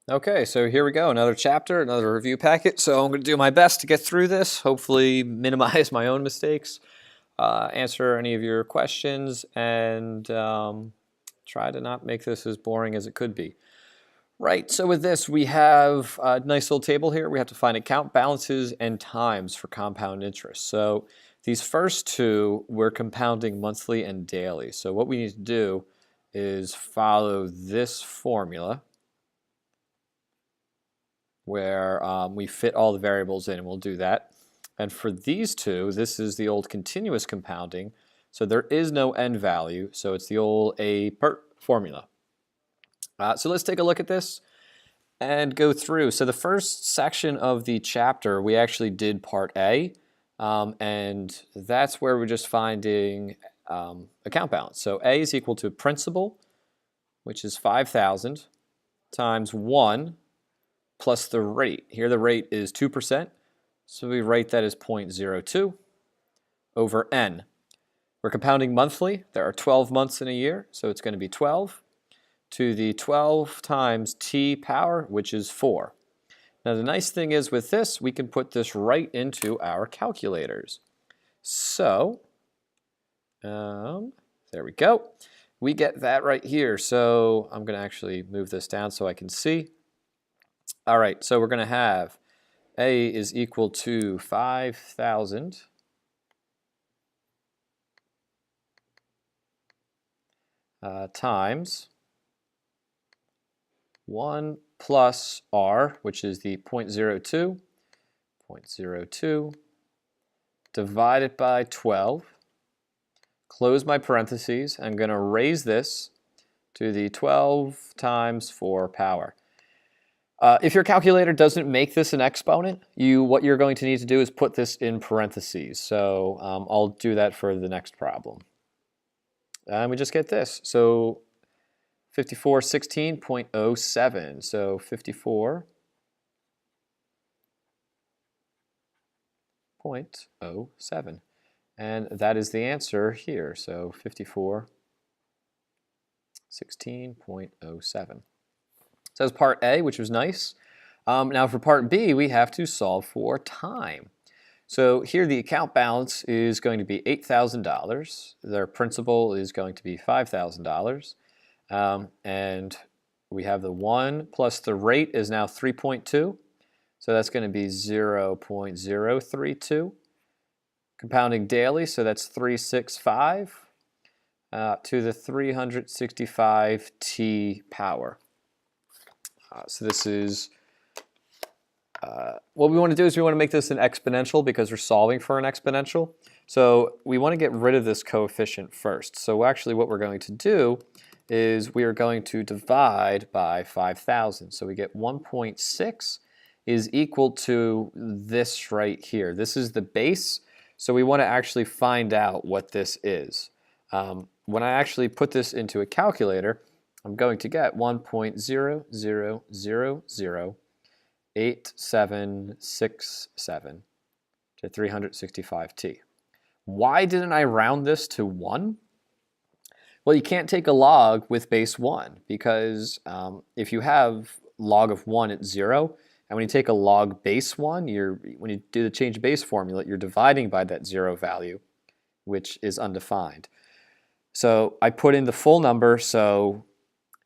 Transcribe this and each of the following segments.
Okay, so here we go, another chapter, another review packet. So I'm going to do my best to get through this, hopefully minimize my own mistakes, answer any of your questions, and try to not make this as boring as it could be. Right, so with this, we have a nice little table here. We have to find account balances and times for compound interest. So these first two, we're compounding monthly and daily. So what we need to do is follow this formula where we fit all the variables in, and we'll do that. And for these two, this is the old continuous compounding, so there is no end value, so it's the old A per formula. So let's take a look at this and go through. So the first section of the chapter, we actually did part A, and that's where we're just finding account balance. So A is equal to principal, which is 5,000, times 1 plus the rate. Here the rate is 2%, so we write that as 0.02 over n. We're compounding monthly. There are 12 months in a year, so it's going to be 12 to the 12 times t power, which is 4. Now the nice thing is with this, we can put this right into our calculators. So, there we go. We get that right here. So I'm going to actually move this down so I can see. All right, so we're going to have A is equal to 5,000 times 1 plus R, which is the 0.02, divided by 12. Close my parentheses. I'm going to raise this to the 12 times 4 power. If your calculator doesn't make this an exponent, what you're going to need to do is put this in parentheses. So I'll do that for the next problem. And we just get this. So 5416.07. So 54.07. And that is the answer here. So 5416.07. So that's part A, which was nice. Now for part B, we have to solve for time. So here the account balance is going to be $8,000. Their principal is going to be $5,000. And we have the 1 plus the rate is now 3.2. So that's going to be 0.032. Compounding daily, so that's 365 to the 365 t power. So this is, what we want to do is we want to make this an exponential because we're solving for an exponential. So we want to get rid of this coefficient first. So actually what we're going to do is we are going to divide by 5,000. So we get 1.6 is equal to this right here. This is the base. So we want to actually find out what this is. When I actually put this into a calculator, I'm going to get 1.0008767 to 365t. Why didn't I round this to 1? Well, you can't take a log with base 1 because if you have log of 1 at 0, and when you take a log base 1, when you do the change base formula, you're dividing by that 0 value, which is undefined. So I put in the full number, so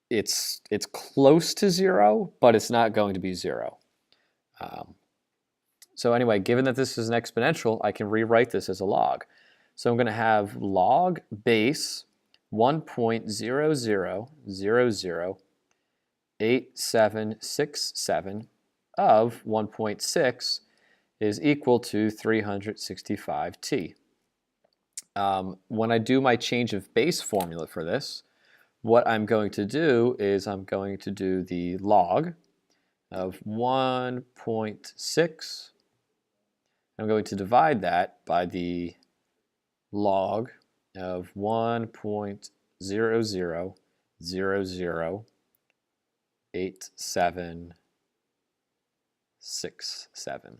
it's close to 0, but it's not going to be 0. So anyway, given that this is an exponential, I can rewrite this as a log. So I'm going to have log base 1.00008767 of 1.6 is equal to 365t. When I do my change of base formula for this, what I'm going to do is I'm going to do the log of 1.6. I'm going to divide that by the log of 1.00008767.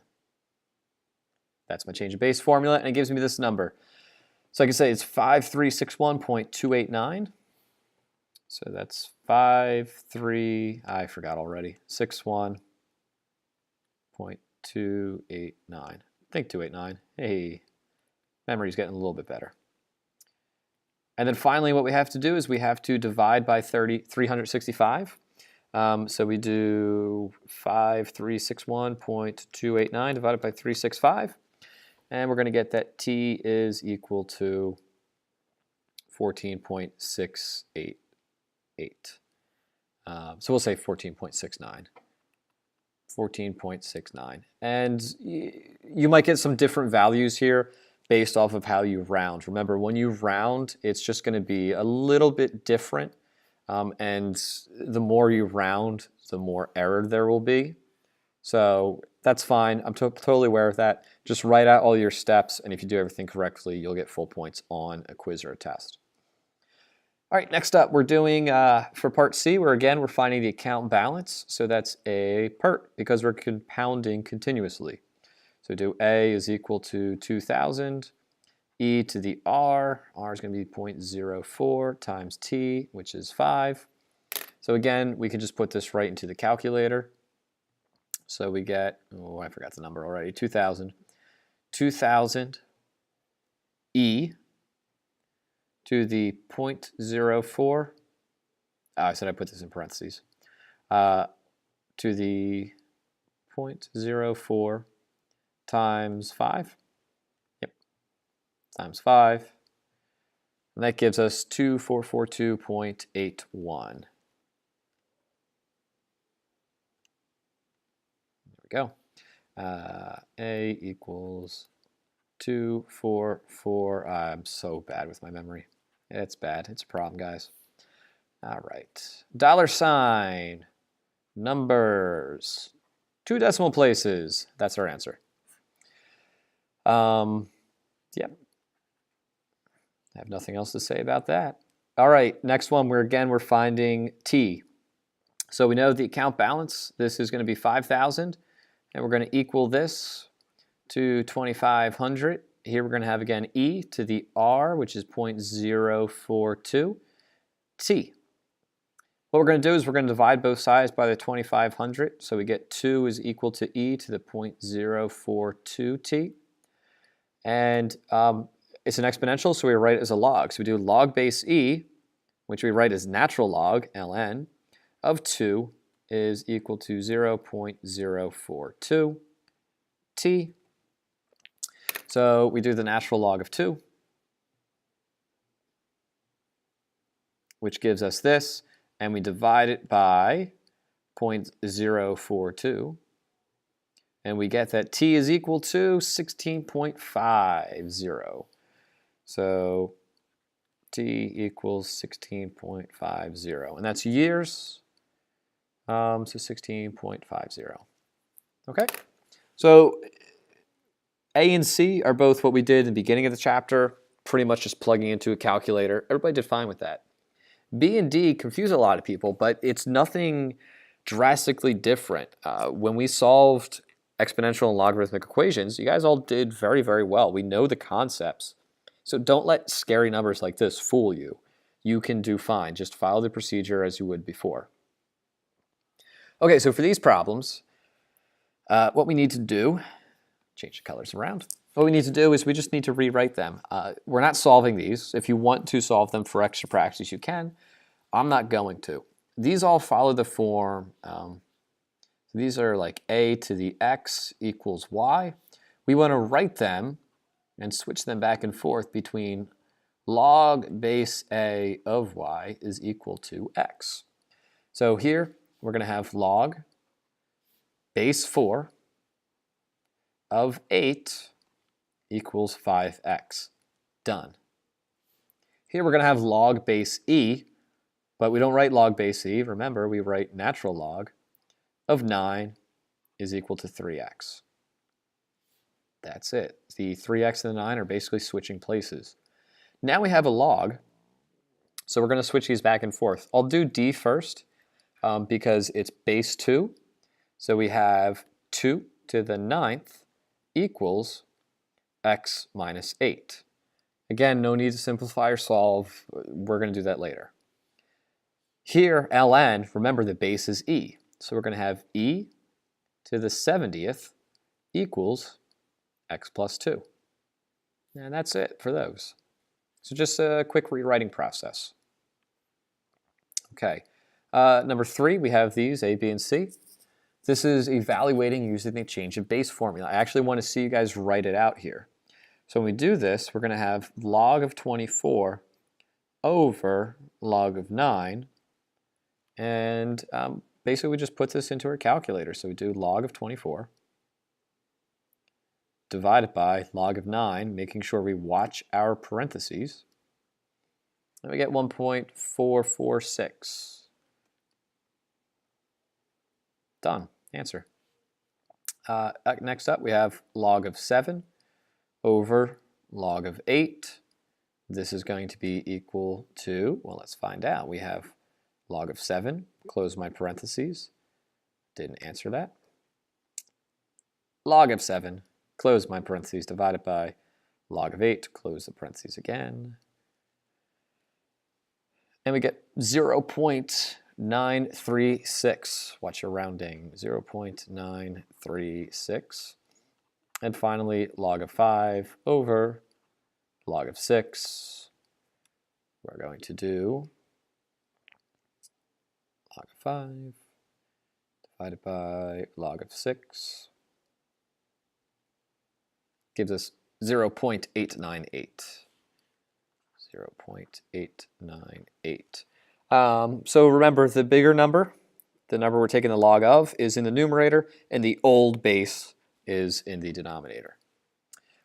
That's my change of base formula, and it gives me this number. So I can say it's 5361.289. So that's 5, 3, I forgot already, 61.289. I think 289. Hey, memory's getting a little bit better. And then finally what we have to do is we have to divide by 365. So we do 5361.289 divided by 365. And we're going to get that t is equal to 14.688. So we'll say 14.69. 14.69. And you might get some different values here based off of how you round. Remember, when you round, it's just going to be a little bit different. And the more you round, the more error there will be. So that's fine. I'm totally aware of that. Just write out all your steps, and if you do everything correctly, you'll get full points on a quiz or a test. All right, next up, we're doing, for part C, we're finding the account balance. So that's a PERT, because we're compounding continuously. So do A is equal to 2,000, e to the r is going to be 0.04 times t, which is 5. So again, we can just put this right into the calculator. So we get, oh, I forgot the number already, 2,000. 2,000 e to the 0.04. I said I put this in parentheses. To the 0.04 times 5. Yep, times 5. And that gives us 2442.81. Go. A equals 244. I'm so bad with my memory. It's bad. It's a problem, guys. All right. $, numbers, 2 decimal places. That's our answer. Yep. I have nothing else to say about that. All right. Next one, we're finding T. So we know the account balance. This is going to be 5,000. And we're going to equal this to 2,500. Here we're going to have, again, e to the r, which is 0.042, t. What we're going to do is we're going to divide both sides by the 2,500. So we get 2 is equal to e to the 0.042 t. And it's an exponential, so we write it as a log. So we do log base e, which we write as natural log, ln, of 2 is equal to 0.042 t. So we do the natural log of 2, which gives us this, and we divide it by 0.042, and we get that t is equal to 16.50. So t equals 16.50, and that's years. So 16.50. Okay, so A and C are both what we did in the beginning of the chapter, pretty much just plugging into a calculator. Everybody did fine with that. B and D confuse a lot of people, but it's nothing drastically different. When we solved exponential and logarithmic equations, you guys all did very, very well. We know the concepts. So don't let scary numbers like this fool you. You can do fine. Just follow the procedure as you would before. Okay, so for these problems, what we need to do, change the colors around. What we need to do is we just need to rewrite them. We're not solving these. If you want to solve them for extra practice, you can. I'm not going to. These all follow the form. These are like a to the x equals y. We want to write them and switch them back and forth between log base a of y is equal to x. So here, we're going to have log base 4 of 8 equals 5x. Done. Here we're going to have log base e, but we don't write log base e. Remember, we write natural log of 9 is equal to 3x. That's it. The 3x and the 9 are basically switching places. Now we have a log, so we're going to switch these back and forth. I'll do d first. Because it's base 2. So we have 2 to the 9th equals x minus 8. Again, no need to simplify or solve. We're going to do that later. Here, ln, remember the base is e. So we're going to have e to the 70th equals x plus 2. And that's it for those. So just a quick rewriting process. Okay, number 3, we have these, a, b, and c. This is evaluating using the change of base formula. I actually want to see you guys write it out here. So when we do this, we're going to have log of 24 over log of 9. And basically we just put this into our calculator. So we do log of 24 divided by log of 9, making sure we watch our parentheses. And we get 1.446. Done. Answer. Next up, we have log of 7 over log of 8. This is going to be equal to, well, let's find out. We have log of 7, close my parentheses. Didn't answer that. Log of 7, close my parentheses, divided by log of 8, close the parentheses again. And we get 0.936. Watch your rounding. 0.936. And finally, log of 5 over log of 6. We're going to do log of 5 divided by log of 6. Gives us 0.898. 0.898. So remember, the bigger number, the number we're taking the log of, is in the numerator, and the old base is in the denominator.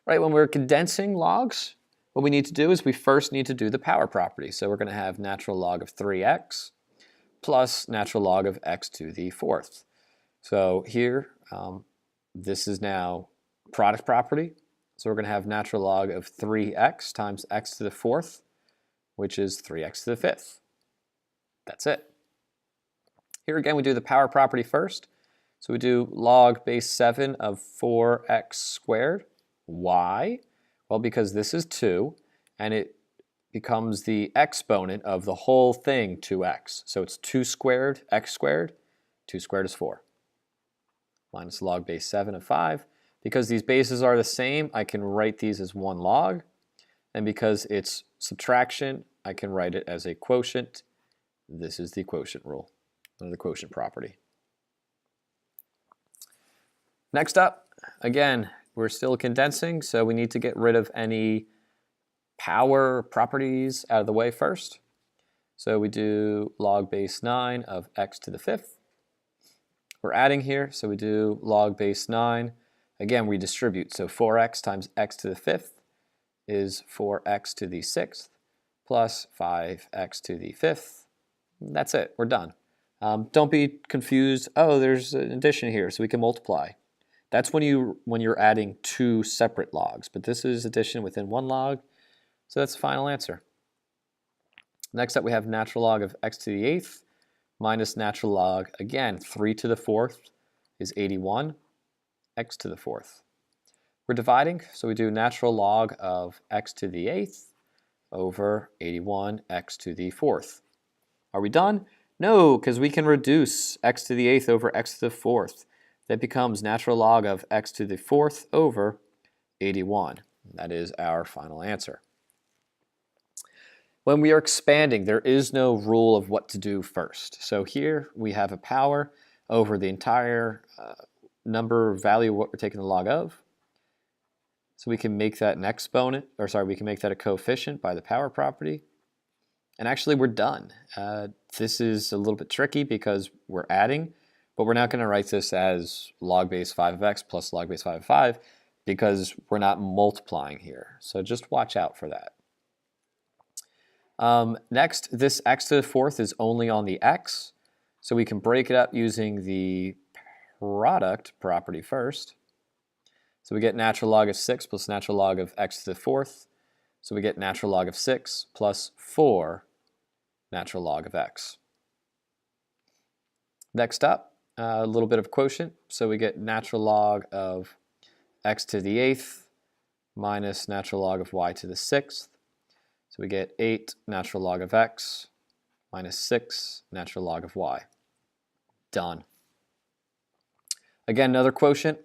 Right, when we're condensing logs, what we need to do is we first need to do the power property. So we're going to have natural log of 3x plus natural log of x to the 4th. So here, this is now product property. So we're going to have natural log of 3x times x to the 4th, which is 3x to the 5th. That's it. Here again, we do the power property first. So we do log base 7 of 4x squared. Why? Well, because this is 2, and it becomes the exponent of the whole thing, 2x. So it's 2 squared, x squared. 2 squared is 4. Minus log base 7 of 5. Because these bases are the same, I can write these as one log. And because it's subtraction, I can write it as a quotient. This is the quotient rule, or the quotient property. Next up, again, we're still condensing, so we need to get rid of any power properties out of the way first. So we do log base 9 of x to the 5th. We're adding here, so we do log base 9. Again, we distribute, so 4x times x to the 5th is 4x to the 6th plus 5x to the 5th. That's it, we're done. Don't be confused, oh, there's an addition here, so we can multiply. That's when you're adding two separate logs, but this is addition within one log, so that's the final answer. Next up, we have natural log of x to the 8th minus natural log, again, 3 to the 4th is 81, x to the 4th. We're dividing, so we do natural log of x to the 8th over 81 x to the 4th. Are we done? No, because we can reduce x to the 8th over x to the 4th. That becomes natural log of x to the 4th over 81. That is our final answer. When we are expanding, there is no rule of what to do first. So here we have a power over the entire number value of what we're taking the log of. So we can make that an exponent, or sorry, we can make that a coefficient by the power property. And actually we're done. This is a little bit tricky because we're adding, but we're not going to write this as log base 5 of x plus log base 5 of 5 because we're not multiplying here. So just watch out for that. Next, this x to the 4th is only on the x, so we can break it up using the product property first. So we get natural log of 6 plus natural log of x to the 4th. So we get natural log of 6 plus 4 natural log of x. Next up, a little bit of quotient. So we get natural log of x to the 8th minus natural log of y to the 6th. So we get 8 natural log of x minus 6 natural log of y. Done. Again, another quotient.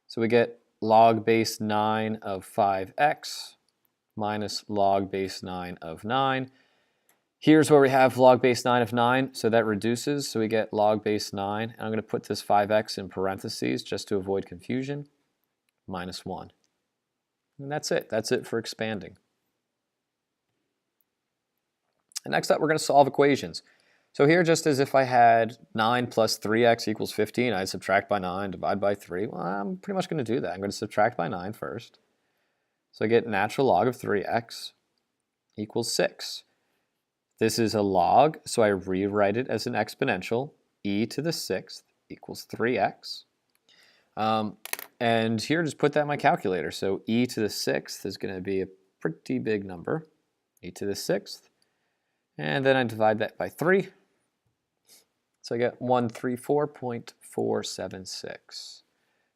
So we get log base 9 of 5x minus log base 9 of 9. Here's where we have log base 9 of 9, so that reduces, so we get log base 9. And I'm going to put this 5x in parentheses just to avoid confusion, minus 1. And that's it. That's it for expanding. And next up, we're going to solve equations. So here, just as if I had 9 plus 3x equals 15, I'd subtract by 9, divide by 3. Well, I'm pretty much going to do that. I'm going to subtract by 9 first. So I get natural log of 3x equals 6. This is a log, so I rewrite it as an exponential. E to the 6th equals 3x. And here, just put that in my calculator. So e to the 6th is going to be a pretty big number, e to the 6th. And then I divide that by 3. So I get 134.476.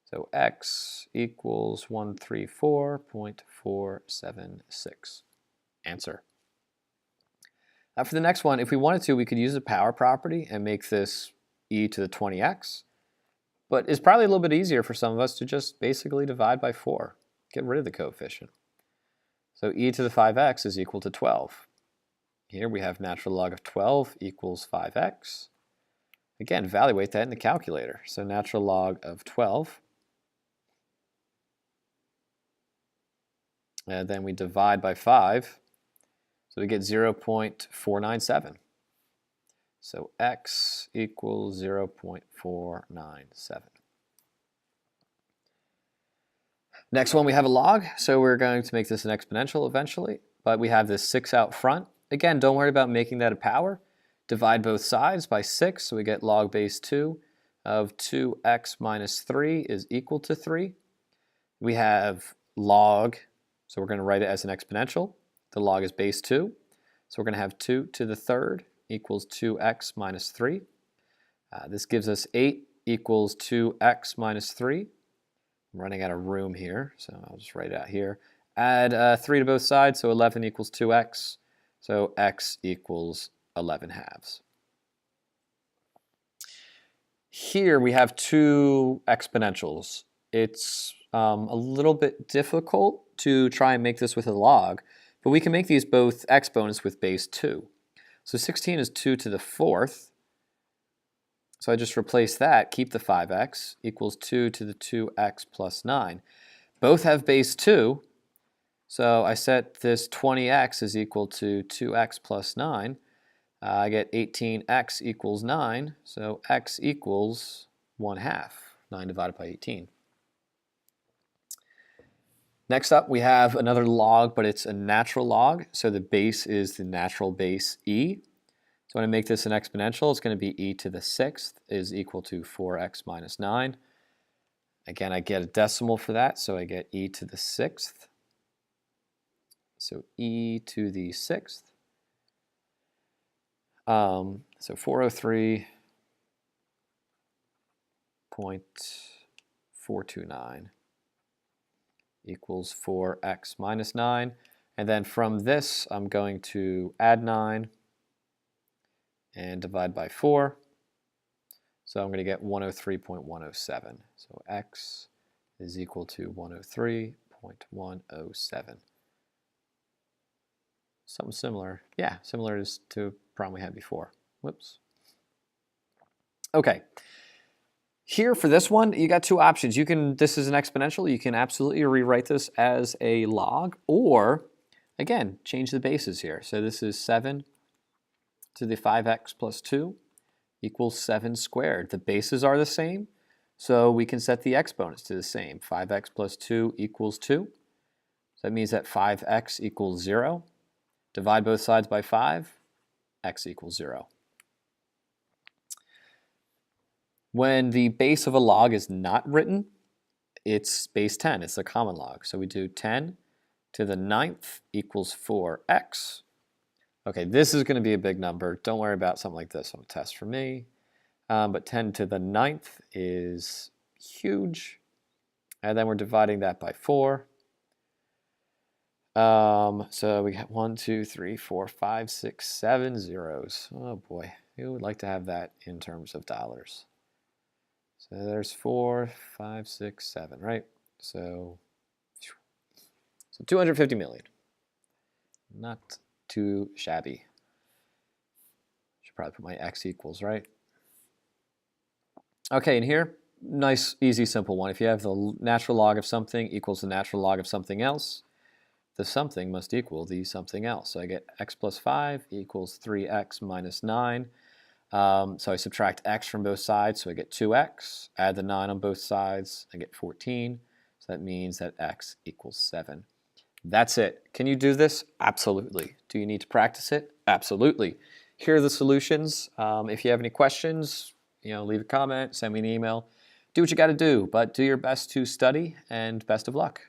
So x equals 134.476. Answer. For the next one, if we wanted to, we could use the power property and make this e to the 20x. But it's probably a little bit easier for some of us to just basically divide by 4. Get rid of the coefficient. So e to the 5x is equal to 12. Here we have natural log of 12 equals 5x. Again, evaluate that in the calculator. So natural log of 12. And then we divide by 5. So we get 0.497. So x equals 0.497. Next one, we have a log. So we're going to make this an exponential eventually. But we have this 6 out front. Again, don't worry about making that a power. Divide both sides by 6, so we get log base 2 of 2x minus 3 is equal to 3. We have log, so we're going to write it as an exponential. The log is base 2, so we're going to have 2 to the 3rd equals 2x minus 3. This gives us 8 equals 2x minus 3. I'm running out of room here, so I'll just write it out here. Add 3 to both sides, so 11 equals 2x. So x equals 11 halves. Here we have two exponentials. It's a little bit difficult to try and make this with a log, but we can make these both exponents with base 2. So 16 is 2 to the 4th. So I just replace that, keep the 5x, equals 2 to the 2x plus 9. Both have base 2. So I set this 20x is equal to 2x plus 9. I get 18x equals 9, so x equals 1/2, 9 divided by 18. Next up, we have another log, but it's a natural log, so the base is the natural base e. So when I make this an exponential, it's going to be e to the 6th is equal to 4x minus 9. Again, I get a decimal for that, so I get e to the 6th. So e to the 6th. So 403.429 equals 4x minus 9. And then from this, I'm going to add 9 and divide by 4. So I'm going to get 103.107. So x is equal to 103.107. Something similar. Yeah, similar to a problem we had before. Whoops. Okay. Here for this one, you got two options. This is an exponential. You can absolutely rewrite this as a log, or again, change the bases here. So this is 7 to the 5x plus 2 equals 7 squared. The bases are the same, so we can set the exponents to the same. 5x plus 2 equals 2. So that means that 5x equals 0. Divide both sides by 5, x equals 0. When the base of a log is not written, it's base 10. It's a common log. So we do 10 to the 9th equals 4x. Okay, this is going to be a big number. Don't worry about something like this on a test for me. But 10 to the 9th is huge. And then we're dividing that by 4. So we got 1, 2, 3, 4, 5, 6, 7 zeros. Oh boy, who would like to have that in terms of dollars? So there's 4, 5, 6, 7, right? So 250 million. Not too shabby. Should probably put my x equals, right? Okay, and here, nice, easy, simple one. If you have the natural log of something equals the natural log of something else, the something must equal the something else. So I get x plus 5 equals 3x minus 9. So I subtract x from both sides, so I get 2x. Add the 9 on both sides, I get 14. So that means that x equals 7. That's it. Can you do this? Absolutely. Do you need to practice it? Absolutely. Here are the solutions. If you have any questions, leave a comment, send me an email. Do what you got to do, but do your best to study, and best of luck.